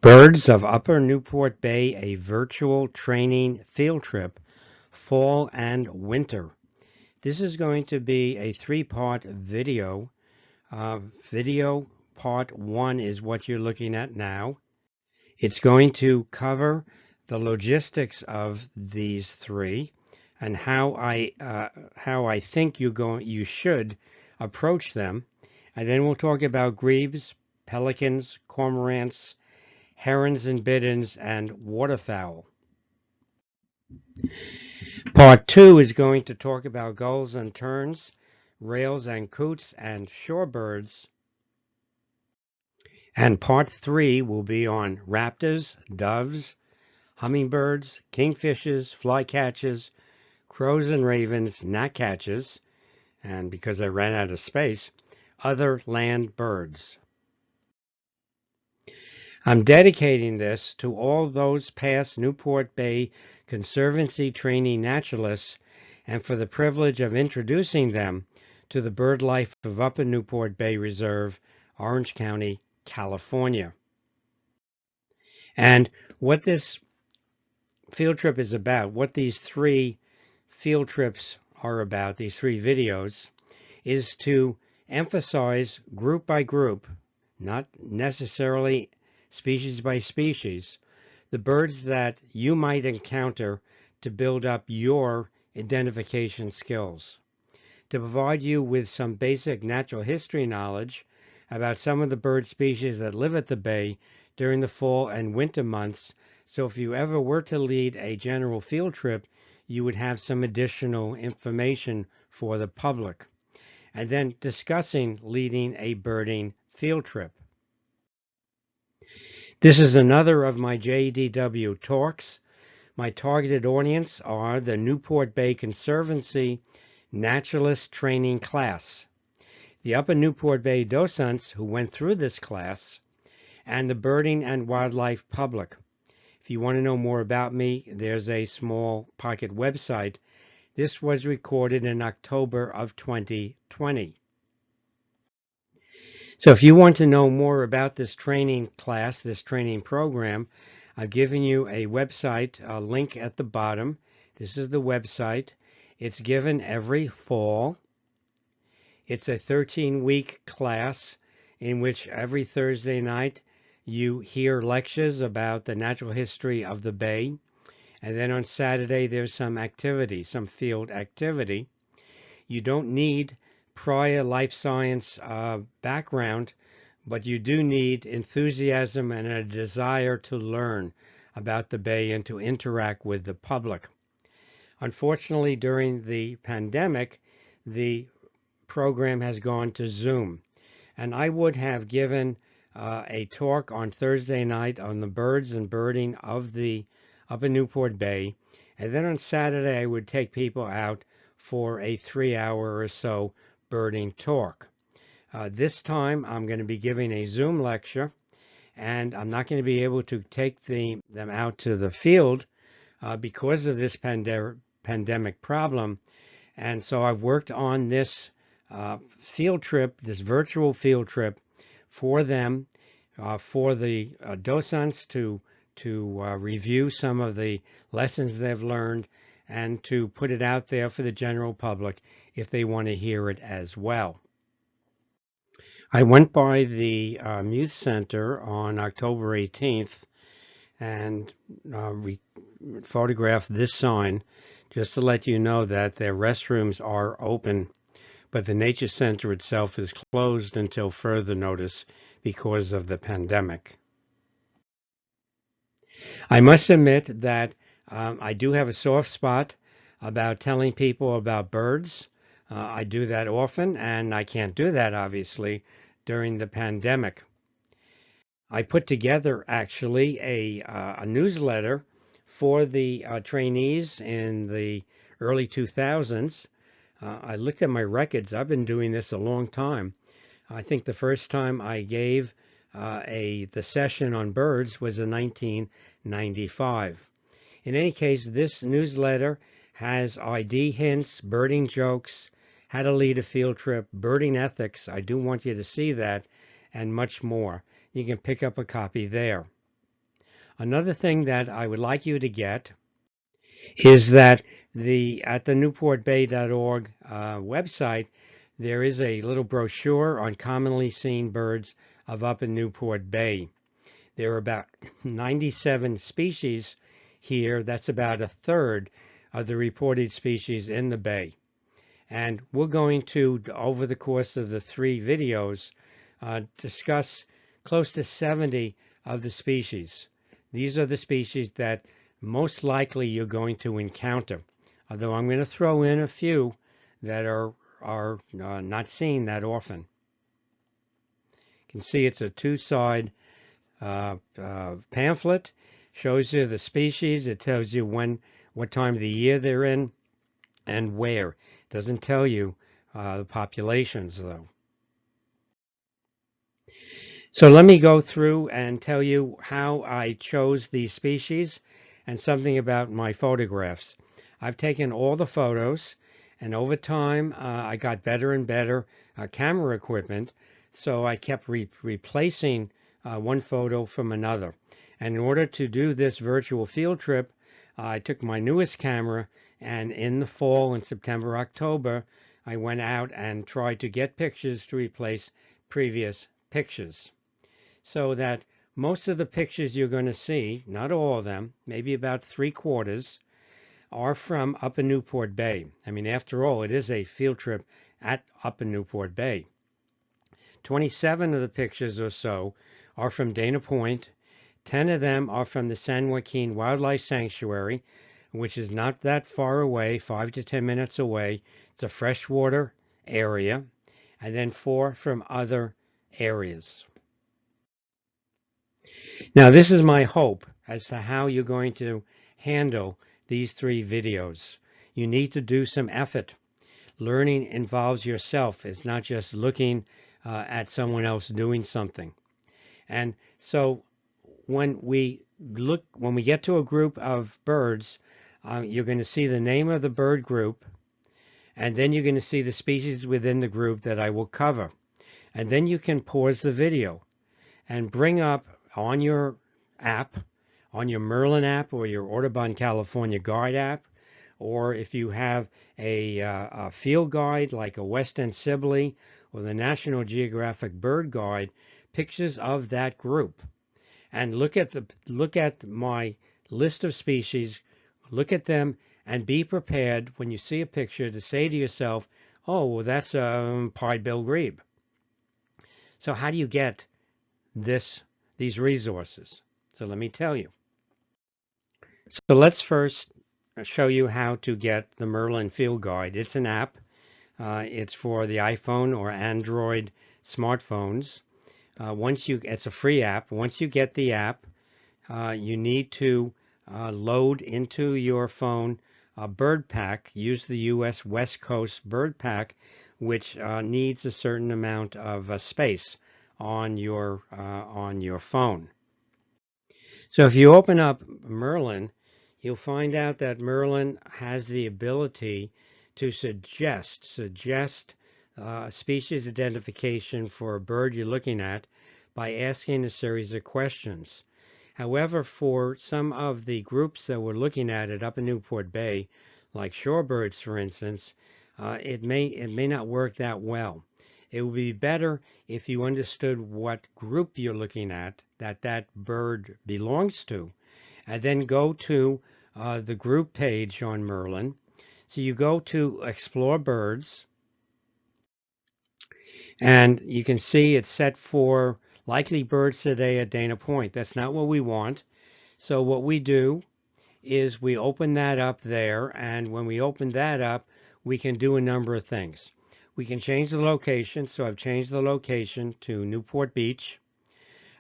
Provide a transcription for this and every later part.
Birds of Upper Newport Bay, a virtual training field trip, fall and winter. This is going to be a three-part video. Video part one is what you're looking at now. It's going to cover the logistics of these three and how I think you should approach them. And then we'll talk about grebes, pelicans, cormorants, herons and bitterns, and waterfowl. Part two is going to talk about gulls and terns, rails and coots, and shorebirds. And part three will be on raptors, doves, hummingbirds, kingfishers, flycatchers, crows and ravens, gnatcatchers, and because I ran out of space, other land birds. I'm dedicating this to all those past Newport Bay Conservancy trainee naturalists and for the privilege of introducing them to the bird life of Upper Newport Bay Reserve, Orange County, California. And what this field trip is about, what these three field trips are about, these three videos, is to emphasize group by group, not necessarily species by species, the birds that you might encounter to build up your identification skills. To provide you with some basic natural history knowledge about some of the bird species that live at the bay during the fall and winter months, so if you ever were to lead a general field trip, you would have some additional information for the public. And then discussing leading a birding field trip. This is another of my JDW talks. My targeted audience are the Newport Bay Conservancy Naturalist Training Class, the Upper Newport Bay docents who went through this class, and the birding and wildlife public. If you want to know more about me, there's a small pocket website. This was recorded in October of 2020. So if you want to know more about this training class, this training program, I've given you a website, a link at the bottom. This is the website. It's given every fall. It's a 13-week class in which every Thursday night you hear lectures about the natural history of the bay. And then on Saturday there's some activity, some field activity. You don't need prior life science background, but you do need enthusiasm and a desire to learn about the bay and to interact with the public. Unfortunately, during the pandemic, the program has gone to Zoom, and I would have given a talk on Thursday night on the birds and birding of the Upper Newport Bay, and then on Saturday I would take people out for a 3-hour or so birding talk. This time I'm going to be giving a Zoom lecture, and I'm not going to be able to take them out to the field because of this pandemic problem. And so I've worked on this field trip, this virtual field trip for them, for the docents to review some of the lessons they've learned and to put it out there for the general public if they want to hear it as well. I went by the Muth Center on October 18th and photographed this sign just to let you know that their restrooms are open, but the Nature Center itself is closed until further notice because of the pandemic. I must admit that I do have a soft spot about telling people about birds. I do that often, and I can't do that, obviously, during the pandemic. I put together, actually, a newsletter for the trainees in the early 2000s. I looked at my records. I've been doing this a long time. I think the first time I gave the session on birds was in 1995. In any case, this newsletter has ID hints, birding jokes, how to lead a field trip, birding ethics. I do want you to see that, and much more. You can pick up a copy there. Another thing that I would like you to get is that at the newportbay.org website, there is a little brochure on commonly seen birds of Upper Newport Bay. There are about 97 species here. That's about a third of the reported species in the bay. And we're going to, over the course of the 3 videos, discuss close to 70 of the species. These are the species that most likely you're going to encounter, although I'm going to throw in a few that are not seen that often. You can see it's a 2-side pamphlet. Shows you the species. It tells you what time of the year they're in, and where. It doesn't tell you the populations, though. So let me go through and tell you how I chose these species and something about my photographs. I've taken all the photos, and over time I got better and better camera equipment, so I kept replacing one photo from another. And in order to do this virtual field trip, I took my newest camera, and in the fall, in September, October, I went out and tried to get pictures to replace previous pictures. So that most of the pictures you're going to see, not all of them, maybe about 3/4, are from Upper Newport Bay. I mean, after all, it is a field trip at Upper Newport Bay. 27 of the pictures or so are from Dana Point. 10 of them are from the San Joaquin Wildlife Sanctuary, which is not that far away, 5 to 10 minutes away. It's a freshwater area. And then 4 from other areas. Now, this is my hope as to how you're going to handle these 3 videos. You need to do some effort. Learning involves yourself. It's not just looking at someone else doing something. And so when we get to a group of birds, you're going to see the name of the bird group, and then you're going to see the species within the group that I will cover. And then you can pause the video and bring up on your app, on your Merlin app or your Audubon California Guide app, or if you have a field guide like a Western Sibley or the National Geographic Bird Guide, pictures of that group. And look at my list of species, look at them, and be prepared when you see a picture to say to yourself, oh, well, that's pied-billed grebe. So how do you get these resources? So let me tell you. So let's first show you how to get the Merlin Field Guide. It's an app. It's for the iPhone or Android smartphones. It's a free app. Once you get the app, you need to load into your phone a bird pack. Use the U.S. West Coast bird pack, which needs a certain amount of space on your phone. So if you open up Merlin, you'll find out that Merlin has the ability to suggest species identification for a bird you're looking at by asking a series of questions. However, for some of the groups that we're looking at Upper Newport Bay, like shorebirds, for instance, it may not work that well. It would be better if you understood what group you're looking at, that bird belongs to, and then go to the group page on Merlin. So you go to Explore Birds, and you can see it's set for likely birds today at Dana Point. That's not what we want. So what we do is we open that up there, and when we open that up, we can do a number of things. We can change the location, so I've changed the location to Newport Beach.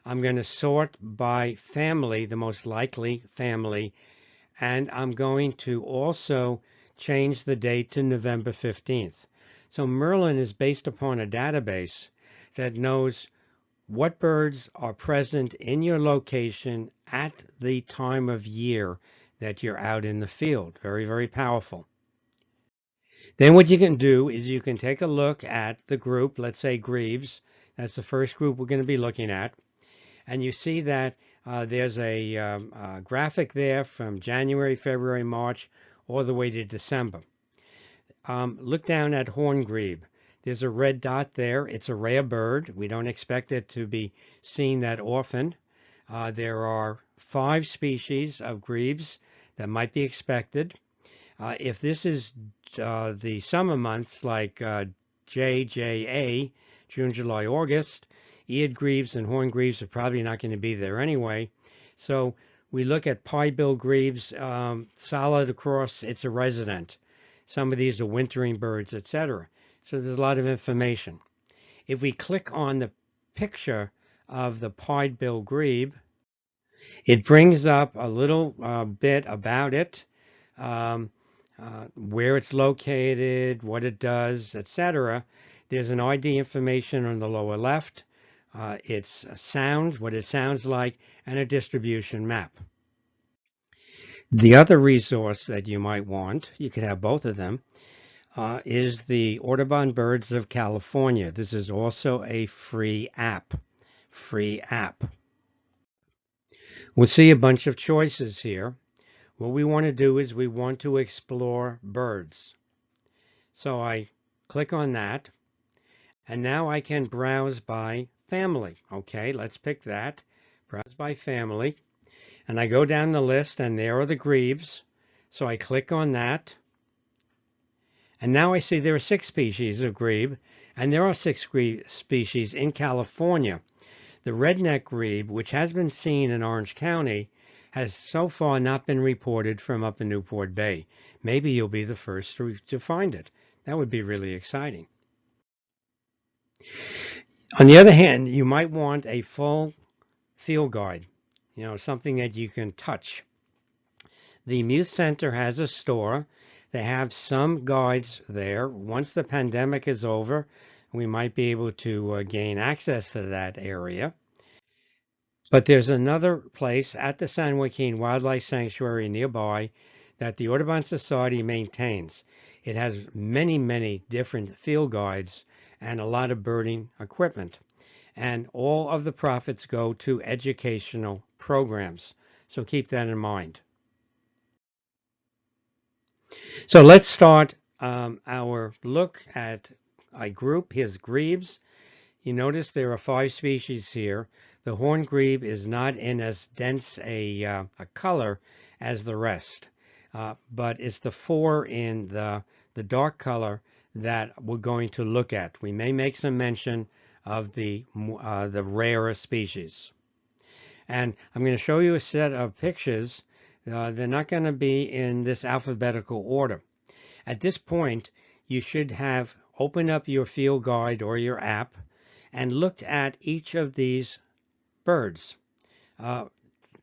I'm going to sort by family, the most likely family, and I'm going to also change the date to November 15th. So Merlin is based upon a database that knows what birds are present in your location at the time of year that you're out in the field. Very, very powerful. Then what you can do is you can take a look at the group, let's say Grebes. That's the first group we're going to be looking at. And you see that There's a graphic there from January, February, March, all the way to December. Look down at horn grebe. There's a red dot there. It's a rare bird. We don't expect it to be seen that often. There are 5 species of grebes that might be expected. If this is the summer months like JJA, June, July, August, eared grebes and horn grebes are probably not going to be there anyway. So we look at pie-billed grebes, solid across, it's a resident. Some of these are wintering birds, etc. So there's a lot of information. If we click on the picture of the pied-billed grebe, it brings up a little bit about it, where it's located, what it does, etc. There's an ID information on the lower left, its sounds, what it sounds like, and a distribution map. The other resource that you might want, you could have both of them, is the Audubon Birds of California. This is also a free app. We'll see a bunch of choices here. What we want to do is we want to explore birds. So I click on that, and now I can browse by family. Okay, let's pick that. Browse by family. And I go down the list, and there are the grebes. So I click on that. And now I see there are 6 species of grebe, and there are 6 species in California. The redneck grebe, which has been seen in Orange County, has so far not been reported from Upper Newport Bay. Maybe you'll be the first to find it. That would be really exciting. On the other hand, you might want a full field guide, something that you can touch. The Muth Center has a store. They have some guides there. Once the pandemic is over, we might be able to gain access to that area. But there's another place at the San Joaquin Wildlife Sanctuary nearby that the Audubon Society maintains. It has many, many different field guides and a lot of birding equipment. And all of the profits go to educational programs. So keep that in mind. So let's start our look at a group. Here's grebes. You notice there are 5 species here. The horn grebe is not in as dense a color as the rest, but it's the 4 in the dark color that we're going to look at. We may make some mention of the rarer species. And I'm going to show you a set of pictures. They're not going to be in this alphabetical order. At this point, you should have opened up your field guide or your app and looked at each of these birds.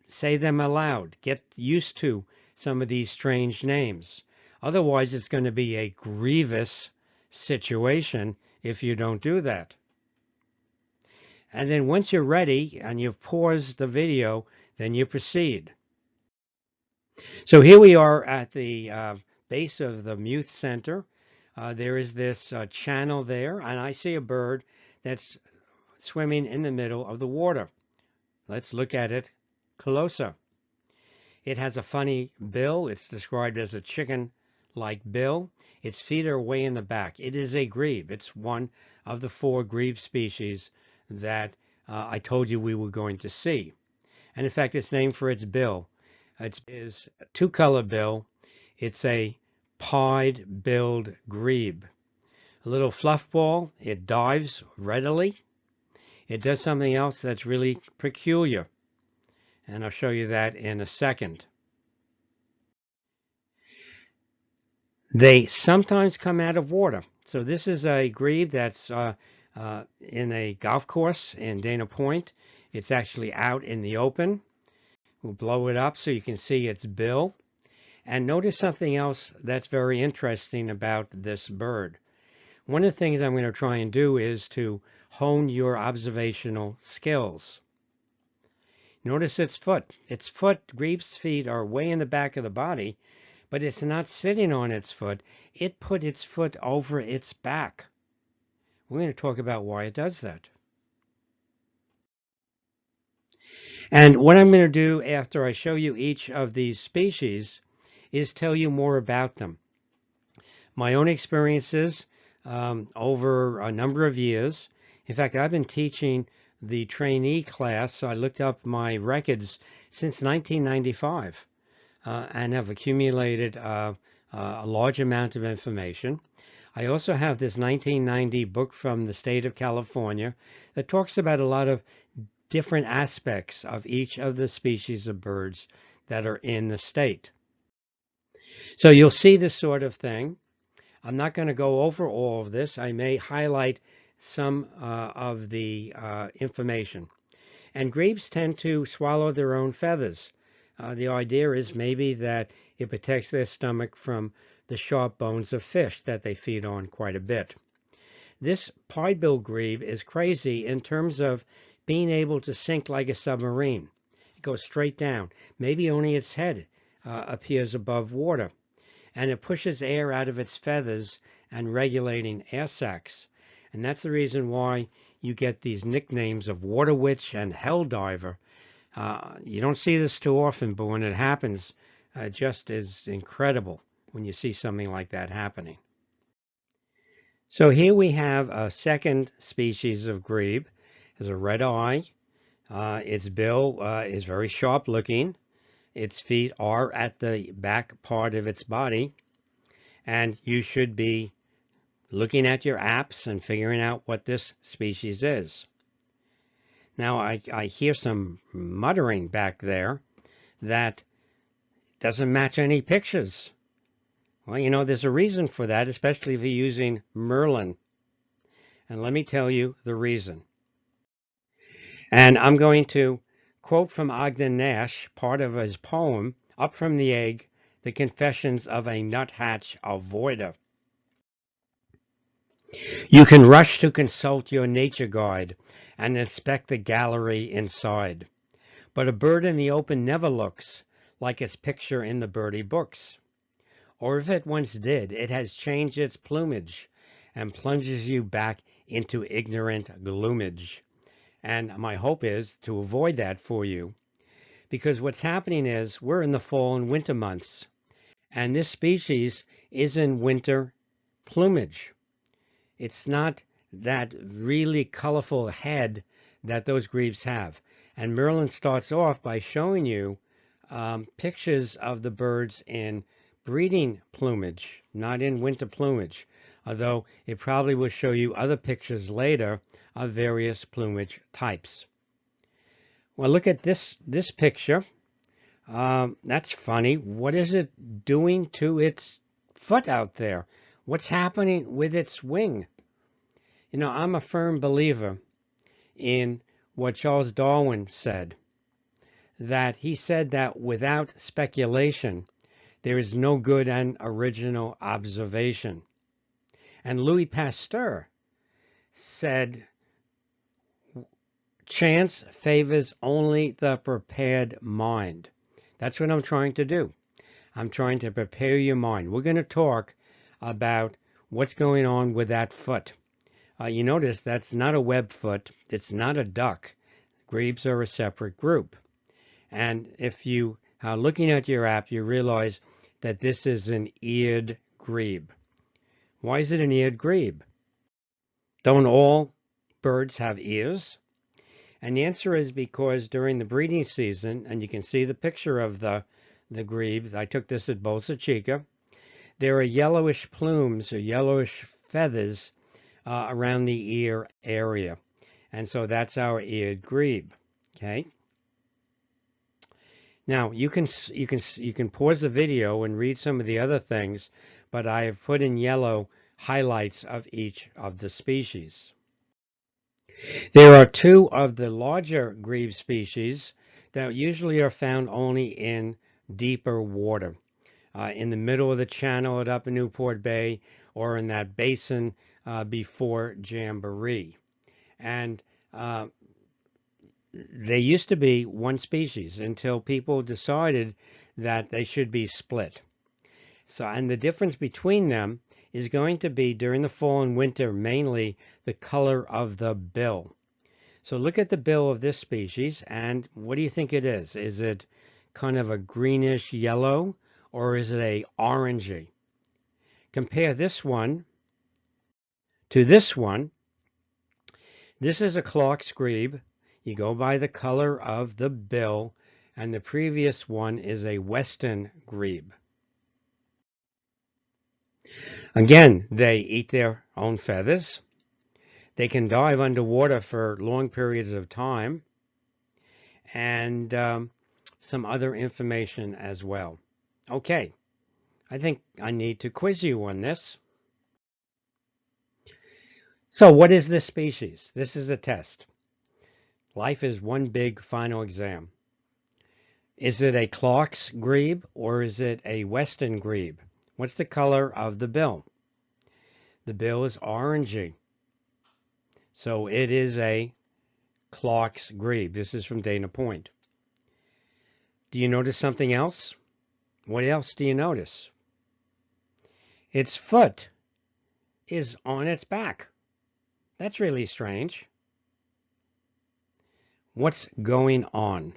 Say them aloud. Get used to some of these strange names. Otherwise, it's going to be a grievous situation if you don't do that. And then once you're ready and you've paused the video, then you proceed. So here we are at the base of the Muth Center. There is this channel there, and I see a bird that's swimming in the middle of the water. Let's look at it closer. It has a funny bill. It's described as a chicken-like bill. Its feet are way in the back. It is a grebe. It's one of the 4 grebe species that I told you we were going to see. And in fact, it's named for its bill. It is a 2-color bill. It's a pied-billed grebe. A little fluff ball. It dives readily. It does something else that's really peculiar, and I'll show you that in a second. They sometimes come out of water. So this is a grebe that's in a golf course in Dana Point. It's actually out in the open. We'll blow it up so you can see its bill. And notice something else that's very interesting about this bird. One of the things I'm going to try and do is to hone your observational skills. Notice its foot. Its foot, grebe's feet are way in the back of the body, but it's not sitting on its foot. It put its foot over its back. We're going to talk about why it does that. And what I'm going to do after I show you each of these species is tell you more about them. My own experiences over a number of years. In fact, I've been teaching the trainee class. I looked up my records since 1995 and have accumulated a large amount of information. I also have this 1990 book from the state of California that talks about a lot of different aspects of each of the species of birds that are in the state. So you'll see this sort of thing. I'm not going to go over all of this. I may highlight some of the information. And grebes tend to swallow their own feathers. The idea is maybe that it protects their stomach from the sharp bones of fish that they feed on quite a bit. This pied-bill grebe is crazy in terms of being able to sink like a submarine. It goes straight down. Maybe only its head appears above water. And it pushes air out of its feathers and regulating air sacs. And that's the reason why you get these nicknames of water witch and hell diver. You don't see this too often, but when it happens, it just is incredible when you see something like that happening. So here we have a second species of grebe. It has a red eye. Its bill is very sharp looking. Its feet are at the back part of its body, and you should be looking at your apps and figuring out what this species is. Now, I hear some muttering back there that doesn't match any pictures. Well, you know, there's a reason for that, especially if you're using Merlin. And let me tell you the reason. And I'm going to quote from Ogden Nash, part of his poem, Up from the Egg, The Confessions of a Nuthatch Avoider. You can rush to consult your nature guide and inspect the gallery inside. But a bird in the open never looks like its picture in the birdie books. Or if it once did, it has changed its plumage and plunges you back into ignorant gloomage. And my hope is to avoid that for you, because what's happening is we're in the fall and winter months, and this species is in winter plumage. It's not that really colorful head that those grebes have. And Merlin starts off by showing you pictures of the birds in breeding plumage, not in winter plumage, although it probably will show you other pictures later of various plumage types. Well, look at this picture. That's funny. What is it doing to its foot out there? What's happening with its wing? You know, I'm a firm believer in what Charles Darwin said, that he said that without speculation, there is no good and original observation. And Louis Pasteur said, chance favors only the prepared mind. That's what I'm trying to do. I'm trying to prepare your mind. We're going to talk about what's going on with that foot. You notice that's not a web foot. It's not a duck. Grebes are a separate group. And if you are looking at your app, you realize that this is an eared grebe. Why is it an eared grebe? Don't all birds have ears? And the answer is because during the breeding season, and you can see the picture of the grebe, I took this at Bolsa Chica, there are yellowish plumes or yellowish feathers around the ear area. And so that's our eared grebe. Okay. Now you can pause the video and read some of the other things, but I have put in yellow highlights of each of the species. There are two of the larger grebe species that usually are found only in deeper water, in the middle of the channel at Upper Newport Bay, or in that basin before Jamboree. And they used to be one species until people decided that they should be split. So, and the difference between them is going to be during the fall and winter mainly the color of the bill. So look at the bill of this species, and what do you think it is? Is it kind of a greenish yellow, or is it a orangey? Compare this one to this one. This is a Clark's grebe. You go by the color of the bill, and the previous one is a western grebe. Again, they eat their own feathers. They can dive underwater for long periods of time, and some other information as well. Okay, I think I need to quiz you on this. So what is this species? This is a test. Life is one big final exam. Is it a Clark's grebe or is it a western grebe? What's the color of the bill? The bill is orangey. So it is a Clark's grebe. This is from Dana Point. Do you notice something else? What else do you notice? Its foot is on its back. That's really strange. What's going on?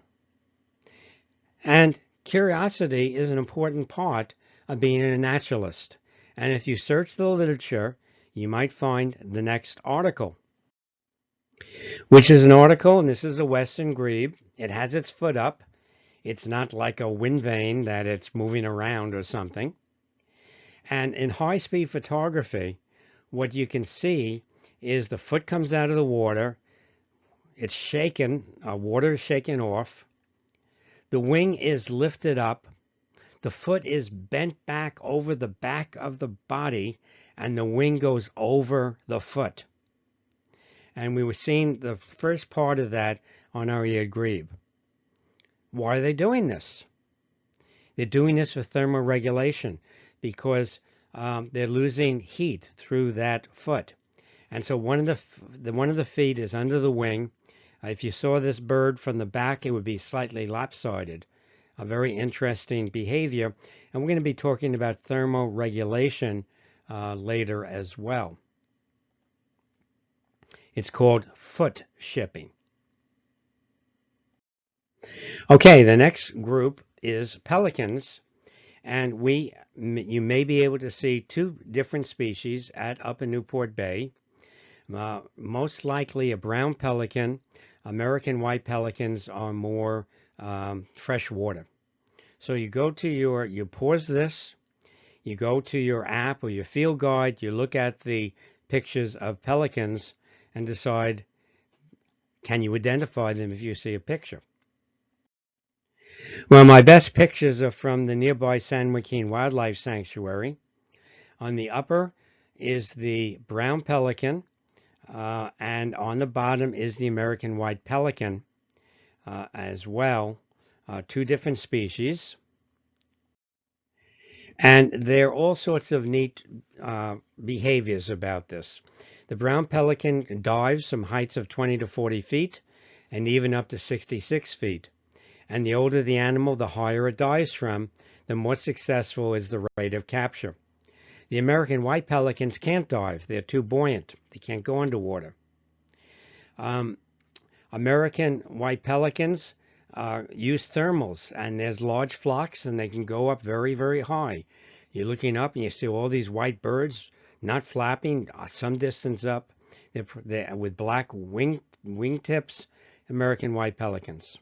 And curiosity is an important part of being a naturalist. And if you search the literature, you might find the next article, which is an article, and this is a western grebe. It has its foot up. It's not like a wind vane that it's moving around or something. And in high-speed photography, what you can see is the foot comes out of the water. It's shaken. Water is shaken off. The wing is lifted up. The foot is bent back over the back of the body, and the wing goes over the foot. And we were seeing the first part of that on our eared grebe. Why are they doing this? They're doing this for thermoregulation because they're losing heat through that foot. And so one of the feet is under the wing. If you saw this bird from the back, it would be slightly lopsided. A very interesting behavior. And we're going to be talking about thermoregulation later as well. It's called foot shipping. Okay, the next group is pelicans. And you may be able to see two different species at Upper Newport Bay. Most likely a brown pelican. American white pelicans are more freshwater. So you go to you pause this, you go to your app or your field guide, you look at the pictures of pelicans and decide, can you identify them if you see a picture? Well, my best pictures are from the nearby San Joaquin Wildlife Sanctuary. On the upper is the brown pelican, and on the bottom is the American white pelican as well. Two different species. And there are all sorts of neat behaviors about this. The brown pelican dives from heights of 20 to 40 feet and even up to 66 feet. And the older the animal, the higher it dives from, the more successful is the rate of capture. The American white pelicans can't dive. They're too buoyant. They can't go underwater. American white pelicans use thermals, and there's large flocks, and they can go up very, very high. You're looking up, and you see all these white birds not flapping, some distance up. They're with black wingtips, American white pelicans.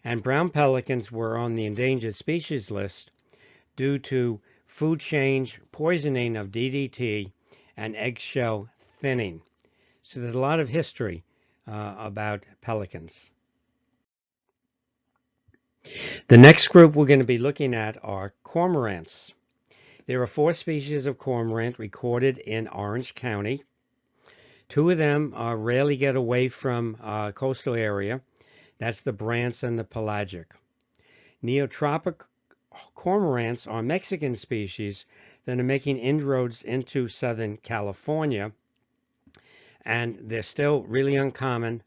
And brown pelicans were on the endangered species list due to food change, poisoning of DDT, and eggshell thinning. So there's a lot of history about pelicans. The next group we're going to be looking at are cormorants. There are 4 species of cormorant recorded in Orange County. 2 of them rarely get away from coastal area. That's the brants and the pelagic. Neotropic cormorants are Mexican species that are making inroads into Southern California. And they're still really uncommon,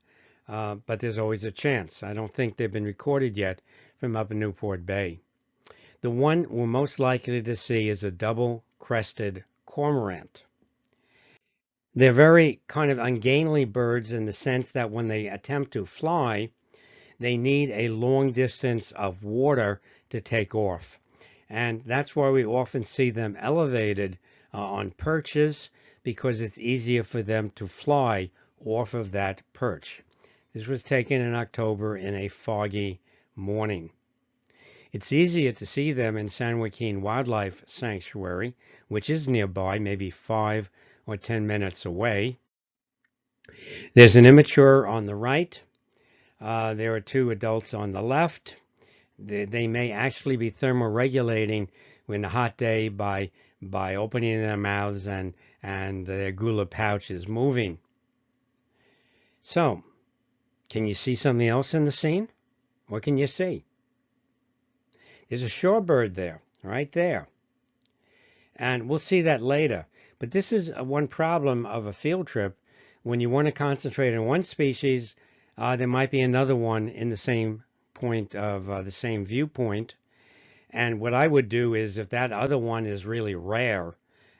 but there's always a chance. I don't think they've been recorded yet from Upper Newport Bay. The one we're most likely to see is a double-crested cormorant. They're very kind of ungainly birds in the sense that when they attempt to fly, they need a long distance of water to take off. And that's why we often see them elevated on perches, because it's easier for them to fly off of that perch. This was taken in October in a foggy morning. It's easier to see them in San Joaquin Wildlife Sanctuary, which is nearby, maybe 5 or 10 minutes away. There's an immature on the right. There are 2 adults on the left. They may actually be thermoregulating in a hot day by opening their mouths and their gular pouch is moving. So, can you see something else in the scene? What can you see? There's a shorebird there, right there. And we'll see that later. But this is one problem of a field trip. When you want to concentrate on one species, there might be another one in the same point of the same viewpoint. And what I would do is, if that other one is really rare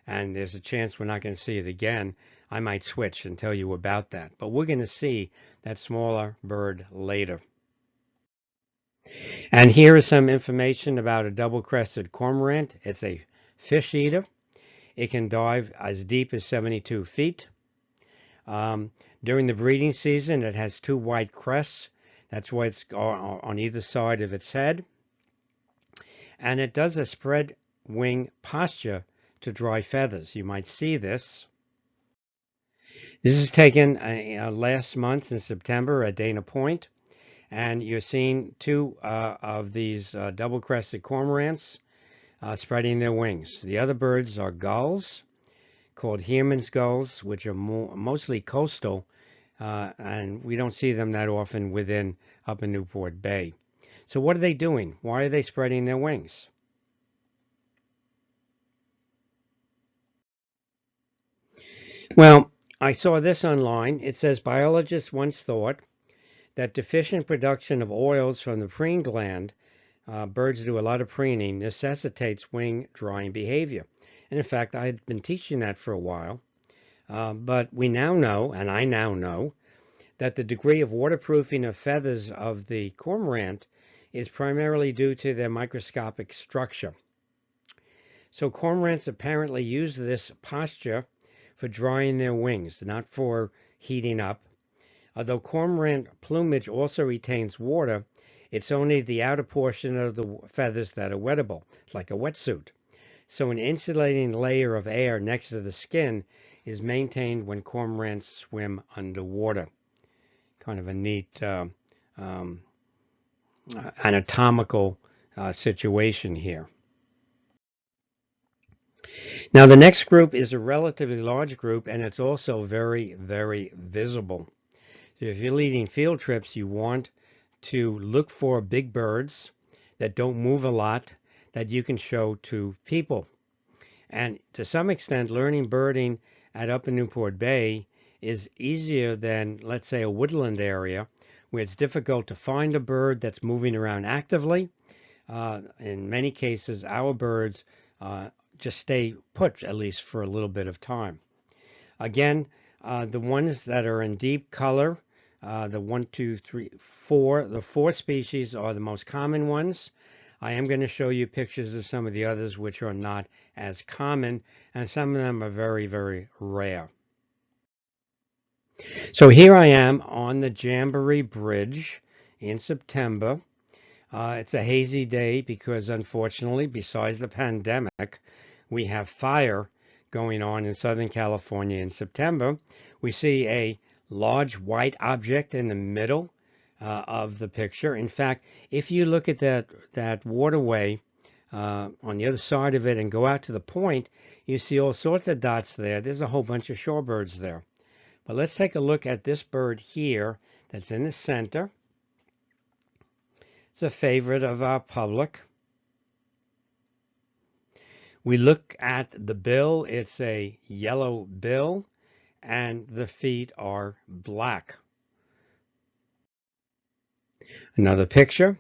and there's a chance we're not going to see it again, I might switch and tell you about that. But we're going to see that smaller bird later. And here is some information about a double-crested cormorant. It's a fish eater. It can dive as deep as 72 feet. During the breeding season, it has 2 white crests. That's why it's on either side of its head. And it does a spread wing posture to dry feathers. You might see this. This is taken last month in September at Dana Point. And you're seeing 2 of these double-crested cormorants spreading their wings. The other birds are gulls, called Herons gulls, which are mostly coastal, and we don't see them that often within Upper Newport Bay. So what are they doing? Why are they spreading their wings? Well, I saw this online. It says biologists once thought that deficient production of oils from the preen gland, birds do a lot of preening, necessitates wing drying behavior. And in fact, I had been teaching that for a while. But we now know, and I now know, that the degree of waterproofing of feathers of the cormorant is primarily due to their microscopic structure. So cormorants apparently use this posture for drying their wings, not for heating up. Although cormorant plumage also retains water, it's only the outer portion of the feathers that are wettable. It's like a wetsuit. So an insulating layer of air next to the skin is maintained when cormorants swim underwater. Kind of a neat anatomical situation here. Now the next group is a relatively large group, and it's also very, very visible. So if you're leading field trips, you want to look for big birds that don't move a lot that you can show to people. And to some extent, learning birding at Upper Newport Bay is easier than, let's say, a woodland area where it's difficult to find a bird that's moving around actively. In many cases, our birds just stay put, at least for a little bit of time. Again, the ones that are in deep color, the 1, 2, 3, 4, the 4 species are the most common ones. I am going to show you pictures of some of the others which are not as common, and some of them are very, very rare. So here I am on the Jamboree Bridge in September. It's a hazy day because, unfortunately, besides the pandemic, we have fire going on in Southern California in September. We see a large white object in the middle of the picture. In fact, if you look at that waterway on the other side of it and go out to the point, you see all sorts of dots there. There's a whole bunch of shorebirds there. But let's take a look at this bird here that's in the center. It's a favorite of our public. We look at the bill. It's a yellow bill, and the feet are black. Another picture.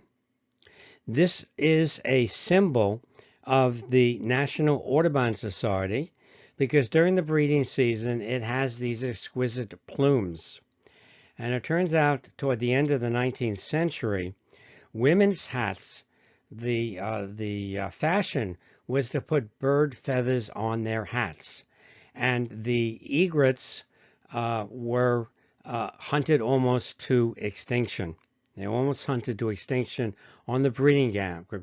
This is a symbol of the National Audubon Society, because during the breeding season it has these exquisite plumes. And it turns out toward the end of the 19th century, women's hats, the fashion was to put bird feathers on their hats. And the egrets were hunted almost to extinction. They almost hunted to extinction on the breeding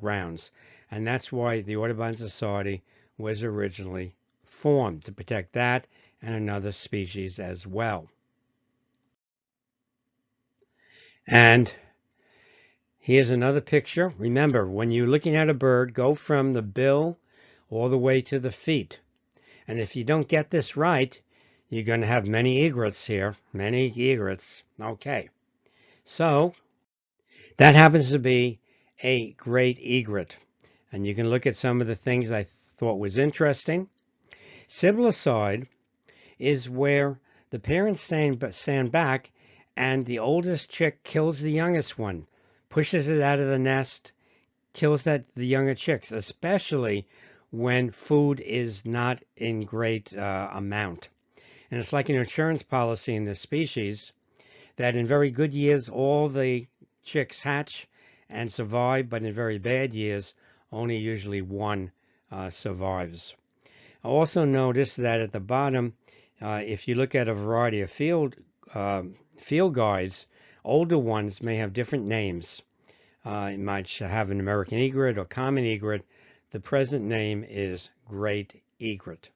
grounds. And that's why the Audubon Society was originally formed, to protect that and another species as well. And here's another picture. Remember, when you're looking at a bird, go from the bill all the way to the feet. And if you don't get this right, you're going to have many egrets here. Many egrets. Okay. So, that happens to be a great egret. And you can look at some of the things I thought was interesting. Siblicide is where the parents stand back and the oldest chick kills the youngest one, pushes it out of the nest, kills the younger chicks, especially when food is not in great amount. And it's like an insurance policy in this species that in very good years all the chicks hatch and survive, but in very bad years only usually one survives. I also noticed that at the bottom, if you look at a variety of field guides, older ones may have different names. It might have an American egret or common egret. The present name is great egret.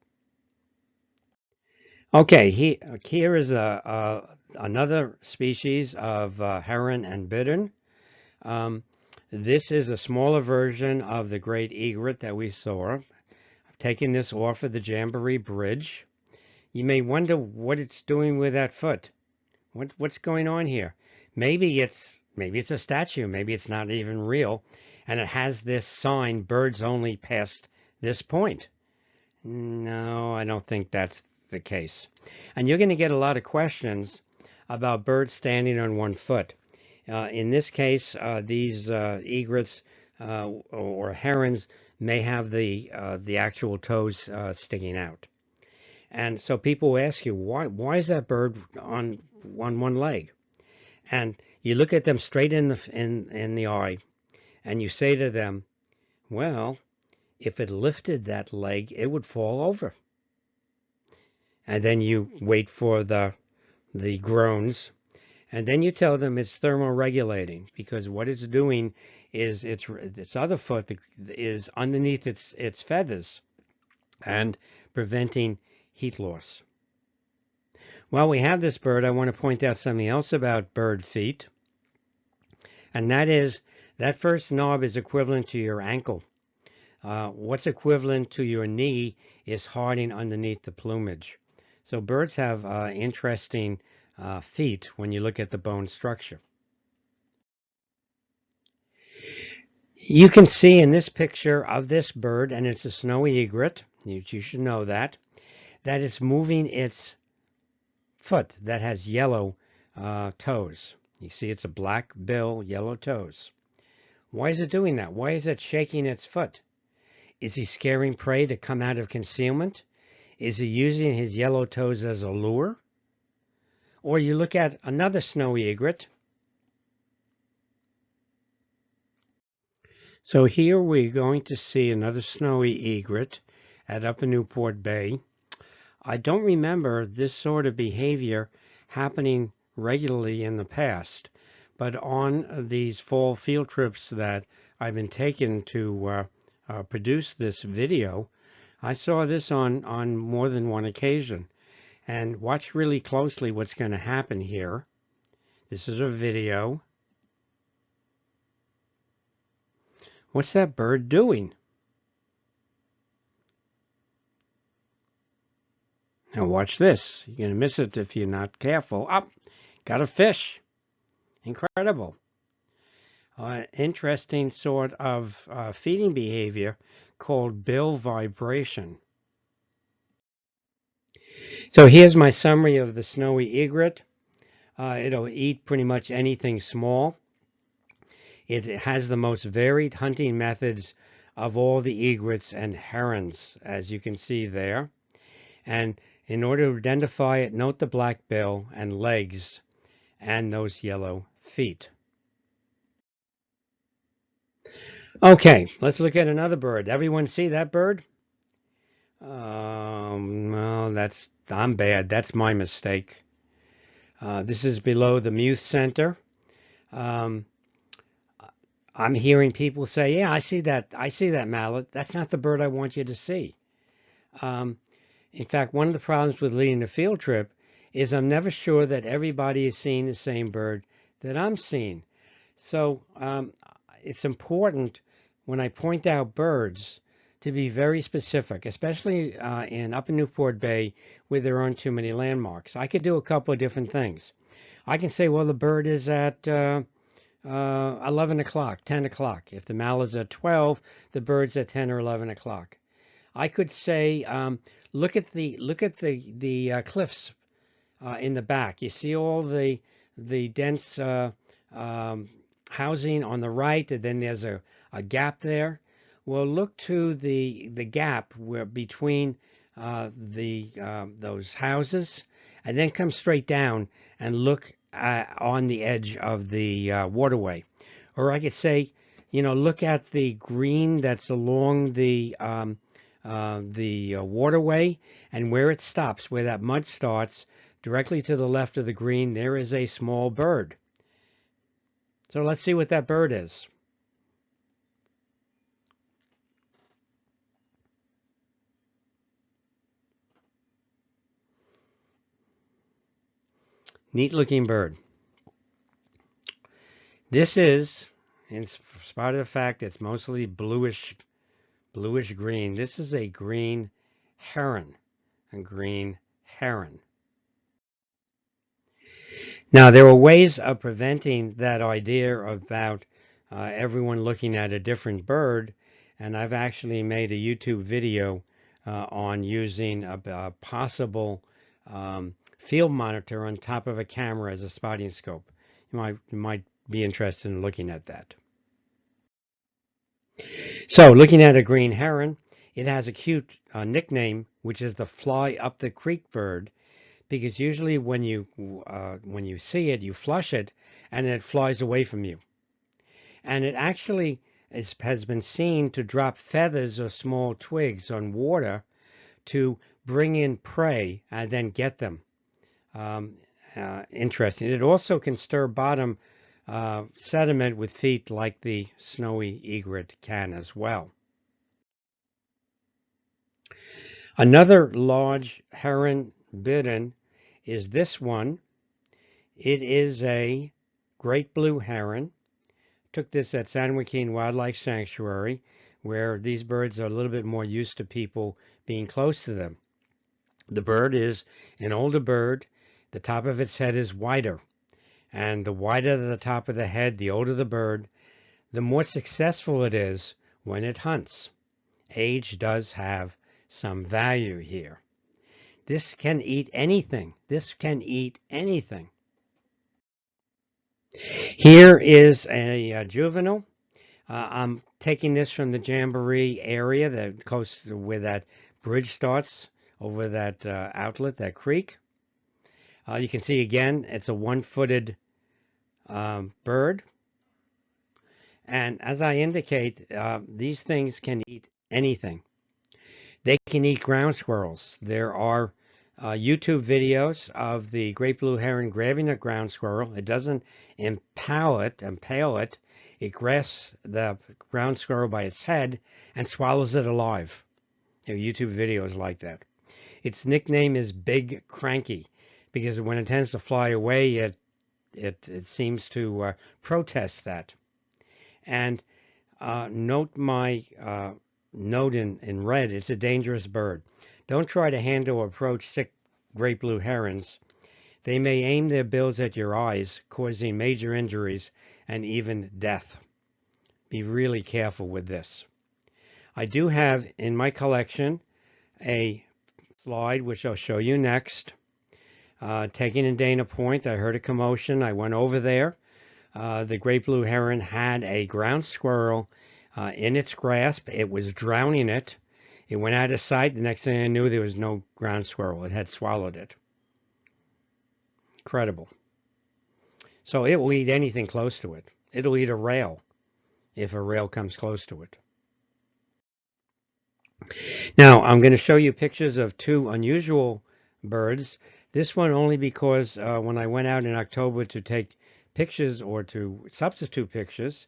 Okay, here is another species of heron and bittern. This is a smaller version of the great egret that we saw. I've taken this off of the Jamboree Bridge. You may wonder what it's doing with that foot. What's going on here? Maybe it's a statue. Maybe it's not even real, and it has this sign: birds only past this point. No, I don't think that's the case. And you're going to get a lot of questions about birds standing on one foot. In this case, these egrets or herons may have the actual toes sticking out. And so people ask you, why is that bird on one leg? And you look at them straight in the eye, and you say to them, well, if it lifted that leg, it would fall over. And then you wait for the groans, and then you tell them it's thermoregulating, because what it's doing is its other foot is underneath its feathers and preventing heat loss. While we have this bird, I want to point out something else about bird feet, and that is that first knob is equivalent to your ankle. What's equivalent to your knee is harding underneath the plumage. So birds have interesting feet when you look at the bone structure. You can see in this picture of this bird, and it's a snowy egret, you should know that it's moving its foot that has yellow toes. You see it's a black bill, yellow toes. Why is it doing that? Why is it shaking its foot? Is he scaring prey to come out of concealment? Is he using his yellow toes as a lure? Or you look at another snowy egret. So here we're going to see another snowy egret at Upper Newport Bay. I don't remember this sort of behavior happening regularly in the past, but on these fall field trips that I've been taking to produce this video, I saw this on more than one occasion. And watch really closely what's going to happen here. This is a video. What's that bird doing? Now watch this. You're going to miss it if you're not careful. Up, got a fish. Incredible. Interesting sort of feeding behavior called bill vibration. So here's my summary of the snowy egret. It'll eat pretty much anything small. It has the most varied hunting methods of all the egrets and herons, as you can see there. And in order to identify it, note the black bill and legs and those yellow feet. Okay, let's look at another bird. Everyone see that bird? No, I'm bad. That's my mistake. This is below the Muth Center. Um, I'm hearing people say, "Yeah, I see that mallard." That's not the bird I want you to see. In fact, one of the problems with leading a field trip is I'm never sure that everybody is seeing the same bird that I'm seeing. So it's important when I point out birds to be very specific, especially in Upper Newport Bay where there aren't too many landmarks. I could do a couple of different things. I can say, well, the bird is at 11 o'clock, 10 o'clock. If the mallard's at 12, the bird's at 10 or 11 o'clock. I could say, look at the cliffs in the back. You see all the dense housing on the right, and then there's a gap there. Well, look to the gap where between those houses, and then come straight down and look on the edge of the waterway. Or I could say, look at the green that's along the waterway, and where it stops, where that mud starts, directly to the left of the green, there is a small bird. So let's see what that bird is. Neat looking bird. This is, in spite of the fact it's mostly bluish green, this is a green heron. A green heron. Now, there are ways of preventing that idea about everyone looking at a different bird, and I've actually made a YouTube video on using a possible field monitor on top of a camera as a spotting scope. You might be interested in looking at that. So, looking at a green heron, it has a cute nickname, which is the fly up the creek bird, because usually when you see it, you flush it, and it flies away from you. And it actually has been seen to drop feathers or small twigs on water to bring in prey and then get them. Interesting. It also can stir bottom sediment with feet like the Snowy Egret can as well. Another large heron bittern is this one. It is a great blue heron. Took this at San Joaquin Wildlife Sanctuary, where these birds are a little bit more used to people being close to them. The bird is an older bird. The top of its head is wider. And the wider the top of the head, the older the bird, the more successful it is when it hunts. Age does have some value here. This can eat anything. This can eat anything. Here is a juvenile. I'm taking this from the Jamboree area, that close to where that bridge starts, over that outlet, that creek. You can see again, it's a one-footed bird. And as I indicate, these things can eat anything. They can eat ground squirrels. There are YouTube videos of the great blue heron grabbing a ground squirrel. It doesn't impale it. It grasps the ground squirrel by its head and swallows it alive. There are YouTube videos like that. Its nickname is Big Cranky because when it tends to fly away, it seems to protest that. And note my note in red, it's a dangerous bird. Don't try to handle or approach sick great blue herons. They may aim their bills at your eyes, causing major injuries and even death. Be really careful with this. I do have in my collection a slide, which I'll show you next. Taken in Dana Point, I heard a commotion. I went over there. The great blue heron had a ground squirrel in its grasp. It was drowning it. It went out of sight. The next thing I knew, there was no ground squirrel. It had swallowed it. Incredible. So it will eat anything close to it. It'll eat a rail if a rail comes close to it. Now, I'm going to show you pictures of two unusual birds. This one only because when I went out in October to take pictures or to substitute pictures,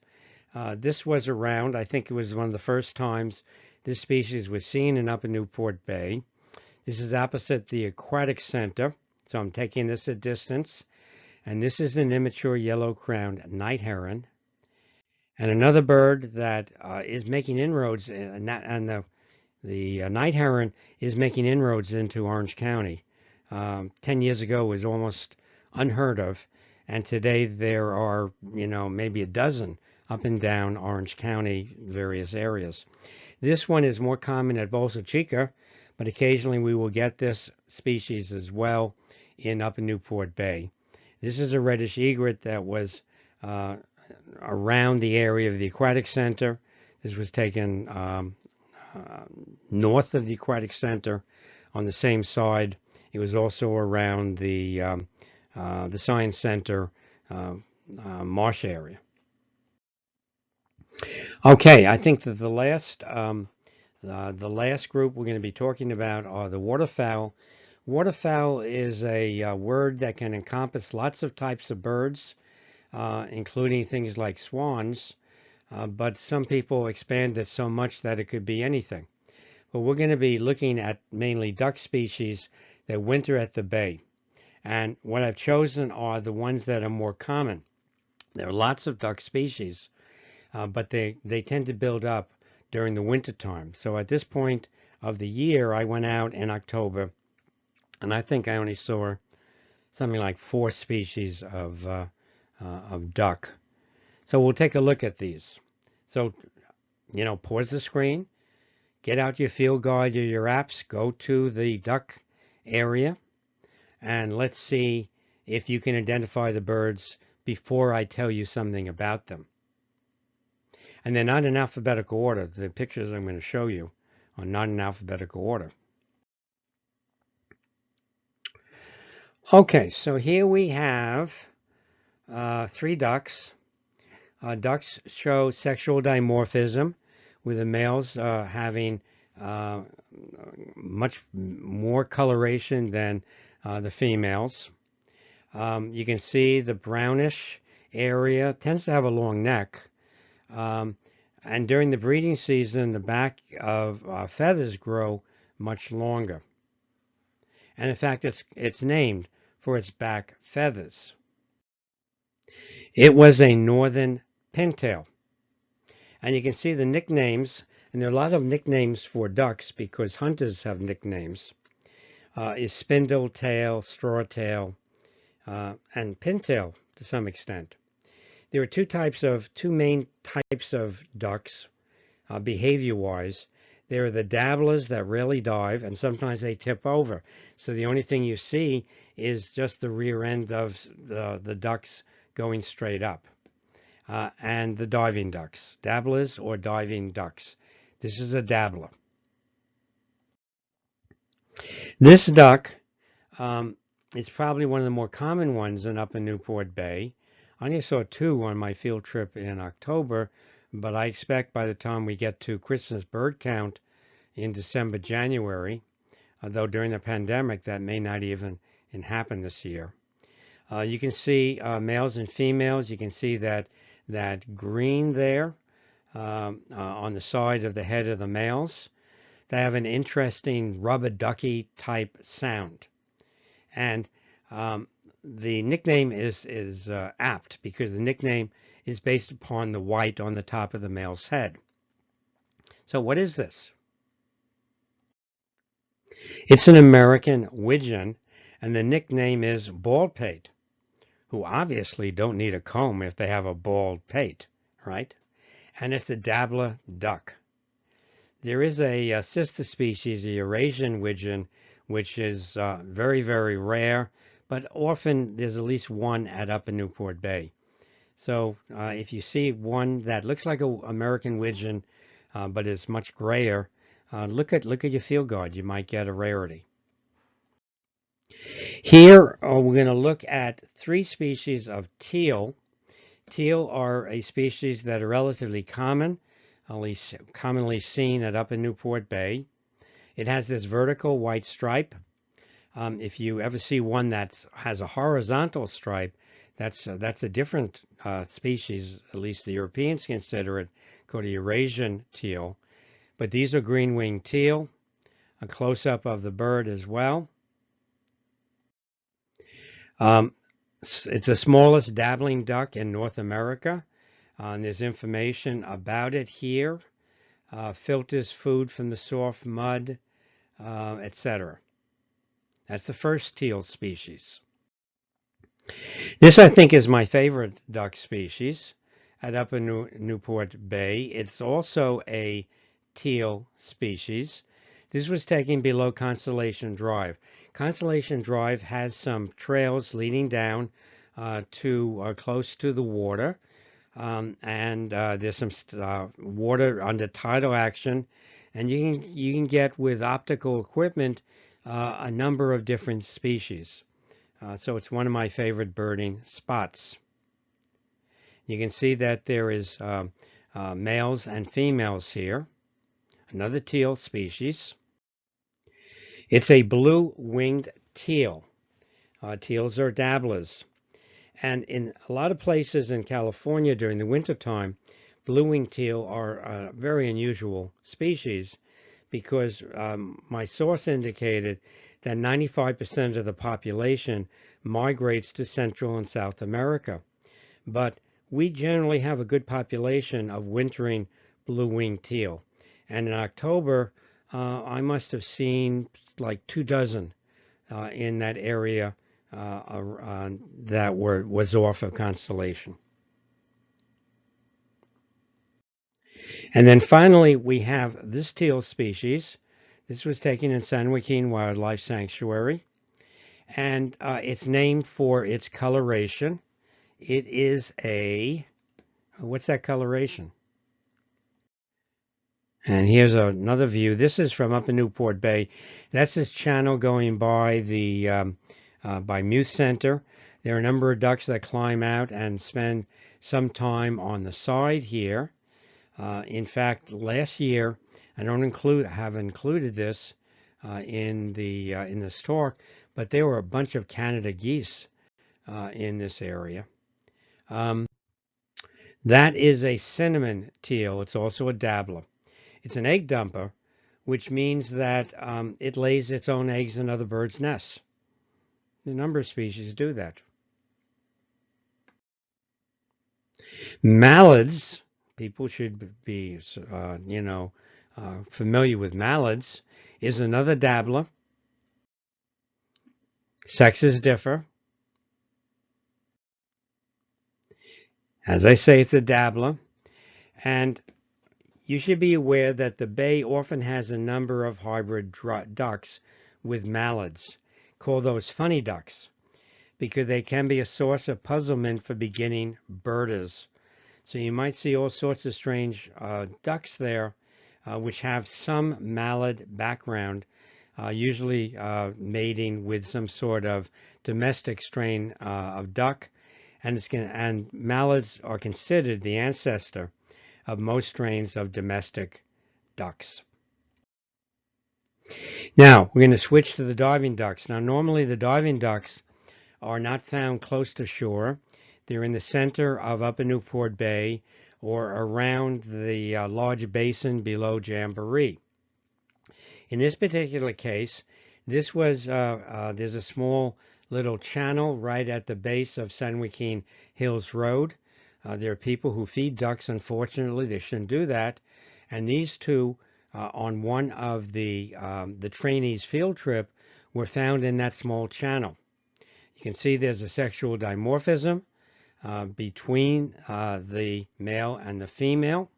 this was around. I think it was one of the first times this species was seen in Upper Newport Bay. This is opposite the Aquatic Center, so I'm taking this at distance. And this is an immature yellow-crowned night heron. And another bird that is making inroads, and the night heron is making inroads into Orange County. 10 years ago was almost unheard of, and today there are, maybe a dozen up and down Orange County, various areas. This one is more common at Bolsa Chica, but occasionally we will get this species as well in Upper Newport Bay. This is a reddish egret that was around the area of the Aquatic Center. This was taken north of the Aquatic Center on the same side. It was also around the Science Center marsh area. Okay, I think that the last group we're going to be talking about are the waterfowl. Waterfowl is a word that can encompass lots of types of birds, including things like swans, but some people expand it so much that it could be anything. But we're going to be looking at mainly duck species that winter at the bay. And what I've chosen are the ones that are more common. There are lots of duck species, but they tend to build up during the winter time. So at this point of the year, I went out in October, and I think I only saw something like 4 species of duck. So we'll take a look at these. So, pause the screen, get out your field guide or your apps, go to the duck area, and let's see if you can identify the birds before I tell you something about them. And they're not in alphabetical order. The pictures I'm going to show you are not in alphabetical order. Okay, so here we have 3 ducks. Ducks show sexual dimorphism, with the males having much more coloration than the females. You can see the brownish area tends to have a long neck. And during the breeding season, the back of feathers grow much longer. And in fact, it's named for its back feathers. It was a northern pintail. And you can see the nicknames, and there are a lot of nicknames for ducks because hunters have nicknames. Is spindle tail, straw tail, and pintail to some extent. There are two main types of ducks, behavior-wise. There are the dabblers that rarely dive, and sometimes they tip over. So the only thing you see is just the rear end of the ducks going straight up. And the diving ducks, dabblers or diving ducks. This is a dabbler. This duck is probably one of the more common ones in Upper Newport Bay. I only saw 2 on my field trip in October, but I expect by the time we get to Christmas bird count in December, January, though during the pandemic that may not even happen this year. You can see males and females. You can see that green there on the side of the head of the males. They have an interesting rubber ducky type sound. And the nickname is apt because the nickname is based upon the white on the top of the male's head. So what is this? It's an American widgeon, and the nickname is baldpate, who obviously don't need a comb if they have a bald pate, right? And it's a dabbler duck. There is a sister species, the Eurasian widgeon, which is very, very rare, but often there's at least one at Upper Newport Bay. So if you see one that looks like an American widgeon, but is much grayer, look at your field guide. You might get a rarity. Here we're going to look at 3 species of teal. Teal are a species that are relatively common, only commonly seen at Upper Newport Bay. It has this vertical white stripe. If you ever see one that has a horizontal stripe, that's a different species. At least the Europeans consider it, called a Eurasian teal. But these are green-winged teal. A close-up of the bird as well. It's the smallest dabbling duck in North America. And there's information about it here. Filters food from the soft mud, etc. That's the first teal species. This, I think, is my favorite duck species at Upper Newport Bay. It's also a teal species. This was taken below Constellation Drive. Constellation Drive has some trails leading down to close to the water, and there's some water under tidal action, and you can get with optical equipment a number of different species. So it's one of my favorite birding spots. You can see that there is males and females here. Another teal species. It's a blue-winged teal. Teals are dabblers. And in a lot of places in California during the wintertime, blue-winged teal are a very unusual species because my source indicated that 95% of the population migrates to Central and South America. But we generally have a good population of wintering blue-winged teal. And in October, I must have seen like 2 dozen in that area that was off of Constellation. And then finally, we have this teal species. This was taken in San Joaquin Wildlife Sanctuary, and it's named for its coloration. It is a, what's that coloration? And here's another view. This is from Upper Newport Bay. That's this channel going by the by Muth Center. There are a number of ducks that climb out and spend some time on the side here. In fact, last year, I have included this in this talk, but there were a bunch of Canada geese in this area. That is a cinnamon teal. It's also a dabbler. It's an egg dumper, which means that it lays its own eggs in other birds' nests. A number of species do that. Mallards, people should be, familiar with mallards, is another dabbler. Sexes differ. As I say, it's a dabbler. And you should be aware that the bay often has a number of hybrid ducks with mallards. Call those funny ducks because they can be a source of puzzlement for beginning birders. So you might see all sorts of strange ducks there which have some mallard background, usually mating with some sort of domestic strain of duck. And mallards are considered the ancestor of most strains of domestic ducks. Now, we're going to switch to the diving ducks. Now, normally the diving ducks are not found close to shore. They're in the center of Upper Newport Bay or around the large basin below Jamboree. In this particular case, this was there's a small little channel right at the base of San Joaquin Hills Road. There are people who feed ducks. Unfortunately, they shouldn't do that. And these two, on one of the trainees' field trip, were found in that small channel. You can see there's a sexual dimorphism between the male and the female.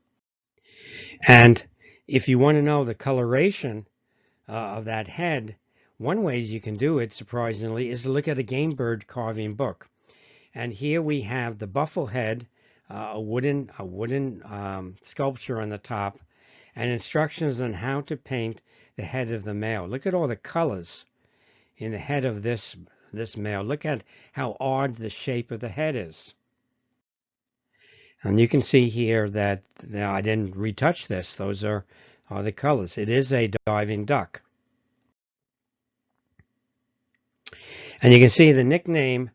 And if you want to know the coloration of that head, one way you can do it, surprisingly, is to look at a game bird carving book. And here we have the buffle head, a wooden sculpture on the top, and instructions on how to paint the head of the male. Look at all the colors in the head of this male. Look at how odd the shape of the head is. And you can see here that now I didn't retouch this. Those are the colors. It is a diving duck. And you can see the nickname,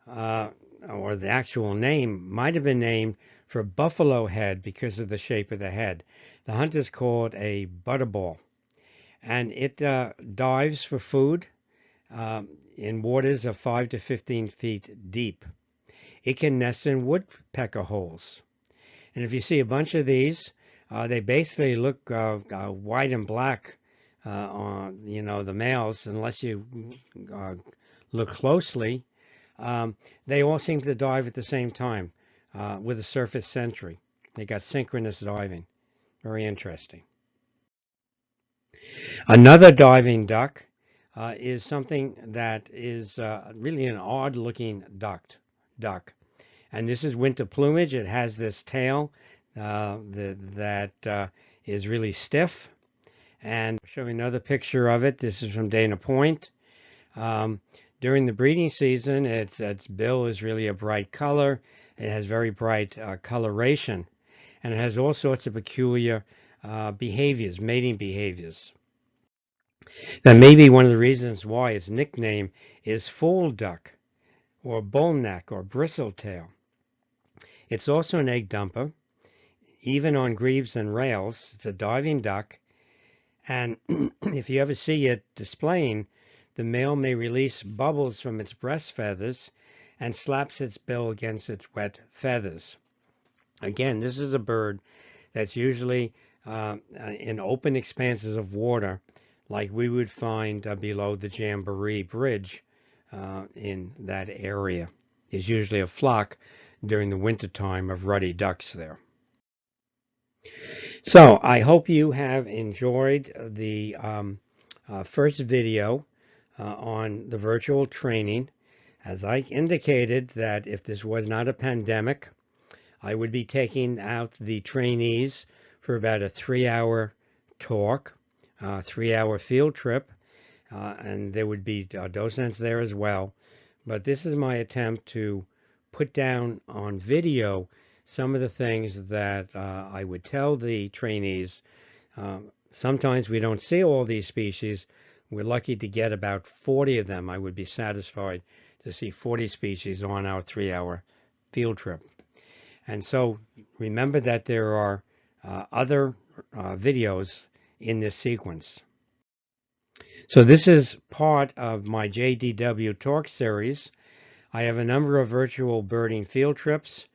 or the actual name, might have been named for buffalo head because of the shape of the head. The hunters call it a butterball. And it dives for food in waters of 5 to 15 feet deep. It can nest in woodpecker holes. And if you see a bunch of these, they basically look white and black on, the males, unless you look closely. They all seem to dive at the same time with a surface sentry. They got synchronous diving. Very interesting. Another diving duck is something that is really an odd-looking duck. And this is winter plumage. It has this tail that is really stiff. And I'll show you another picture of it. This is from Dana Point. During the breeding season, its bill is really a bright color. It has very bright coloration. And it has all sorts of peculiar behaviors, mating behaviors. That may be one of the reasons why its nickname is foal duck, or bullneck, or bristletail. It's also an egg dumper, even on grebes and rails. It's a diving duck, and if you ever see it displaying, the male may release bubbles from its breast feathers and slaps its bill against its wet feathers. Again, this is a bird that's usually in open expanses of water, like we would find below the Jamboree Bridge in that area. There's usually a flock during the wintertime of ruddy ducks there. So I hope you have enjoyed the first video on the virtual training. As I indicated, that if this was not a pandemic, I would be taking out the trainees for about a 3-hour talk, 3-hour field trip, and there would be docents there as well. But this is my attempt to put down on video some of the things that I would tell the trainees. Sometimes we don't see all these species. We're lucky to get about 40 of them. I would be satisfied to see 40 species on our 3-hour field trip. And so remember that there are other videos in this sequence. So this is part of my JDW talk series. I have a number of virtual birding field trips,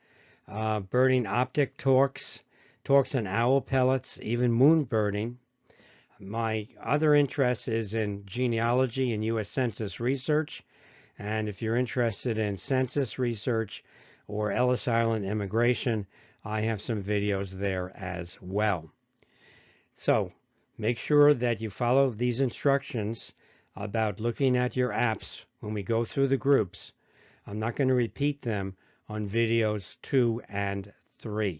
birding optic talks, talks on owl pellets, even moon birding. My other interest is in genealogy and U.S. Census research. And if you're interested in census research or Ellis Island immigration, I have some videos there as well. So make sure that you follow these instructions about looking at your apps when we go through the groups. I'm not going to repeat them on videos 2 and 3.